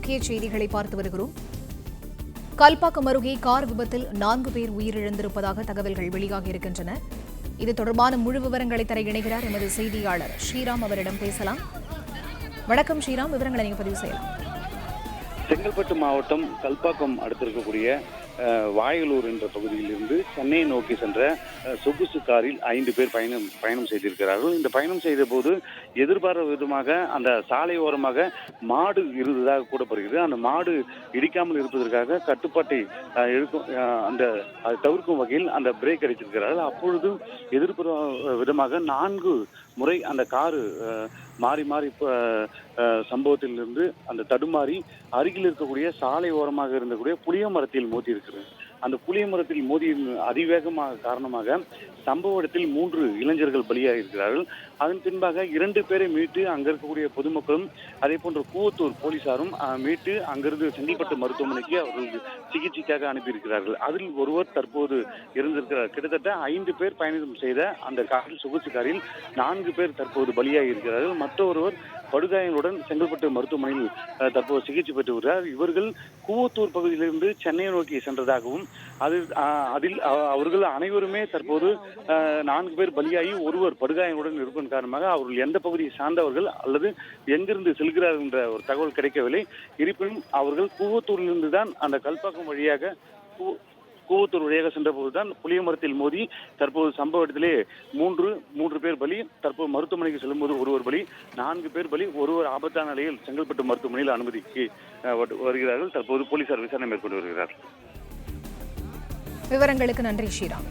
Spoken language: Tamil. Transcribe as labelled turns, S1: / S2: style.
S1: முக்கிய செய்திகளை பார்த்து வருகிறோம். கல்பாக்கம் அருகே கார் விபத்தில் 4 பேர் உயிரிழந்திருப்பதாக தகவல்கள் வெளியாகியிருக்கின்றன. இது தொடர்பான முழு விவரங்களை தர இணைகிறார் எமது செய்தியாளர் ஸ்ரீராம். அவரிடம் பேசலாம். வணக்கம் ஸ்ரீராம், விவரங்களை நீங்க பதிவு செய்யலாம்.
S2: செங்கல்பட்டு மாவட்டம் கல்பாக்கம் அடுத்திருக்கக்கூடிய வாயலூர் என்ற பகுதியில் இருந்து சென்னையை நோக்கி சென்ற சொகுசு காரில் 5 பேர் பயணம் செய்திருக்கிறார்கள். இந்த பயணம் செய்த போது எதிர்பாராத விதமாக அந்த சாலை ஓரமாக மாடு இருந்ததாக கூறப்படுகிறது. அந்த மாடு இடிக்காமல் இருப்பதற்காக கட்டுப்பாட்டை அதை தவிர்க்கும் வகையில் அந்த பிரேக் அடித்திருக்கிறார்கள். அப்பொழுது எதிர்பாராத விதமாக 4 முறை அந்த காரு மாறி மாறி சம்பவத்திலிருந்து அந்த தடுமாறி அருகில் இருக்கக்கூடிய சாலை ஓரமாக இருந்தக்கூடிய புளிய மரத்தில் மோதி இருக்கிறது. அந்த புளிய மரத்தில் மோதியின் அதிவேகமாக காரணமாக சம்பவ இடத்தில் 3 இளைஞர்கள் பலியாக இருக்கிறார்கள். அதன் பின்பாக 2 பேரை மீட்டு அங்க இருக்கக்கூடிய பொதுமக்களும் அதே போன்ற கூவத்தூர் போலீசாரும் மீட்டு அங்கிருந்து செங்கல்பட்டு மருத்துவமனைக்கு அவர்கள் சிகிச்சைக்காக அனுப்பியிருக்கிறார்கள். அதில் ஒருவர் தற்போது இருந்திருக்கிறார். கிட்டத்தட்ட 5 பேர் பயணம் செய்த அந்த காரில் சொகுசு காரில் 4 பேர் தற்போது பலியாகி இருக்கிறார்கள். மற்ற ஒருவர் படுகாயங்களுடன் செங்கல்பட்டு மருத்துவமனையில் தற்போது சிகிச்சை பெற்று வருகிறார். இவர்கள் கூவத்தூர் பகுதியிலிருந்து சென்னையை நோக்கி சென்றதாகவும் அதில் அவர்கள் அனைவருமே தற்போது 4 பேர் பலியாகி ஒருவர் படுகாயங்களுடன் இருப்பதன் காரணமாக அவர்கள் எந்த பகுதியை சார்ந்தவர்கள் அல்லது எங்கிருந்து செல்கிறார்கள் என்ற ஒரு தகவல் கிடைக்கவில்லை. இருப்பினும் அவர்கள் கூவத்தூரிலிருந்து தான் அந்த கல்பாக்கம் வழியாக கூவத்தூர் வழியாக சென்றபோதுதான் புளிய மரத்தில் மோதி தற்போது சம்பவ இடத்திலே 3 பேர் பலி. தற்போது மருத்துவமனைக்கு செல்லும்போது ஒருவர் பலி, 4 பேர் பலி. ஒருவர் ஆபத்தான நிலையில் செங்கல்பட்டு மருத்துவமனையில் அனுமதிக்கு வருகிறார்கள். தற்போது போலீசார் விசாரணை மேற்கொண்டு வருகிறார்கள்.
S1: விவரங்களுக்கு நன்றி ஸ்ரீராம்.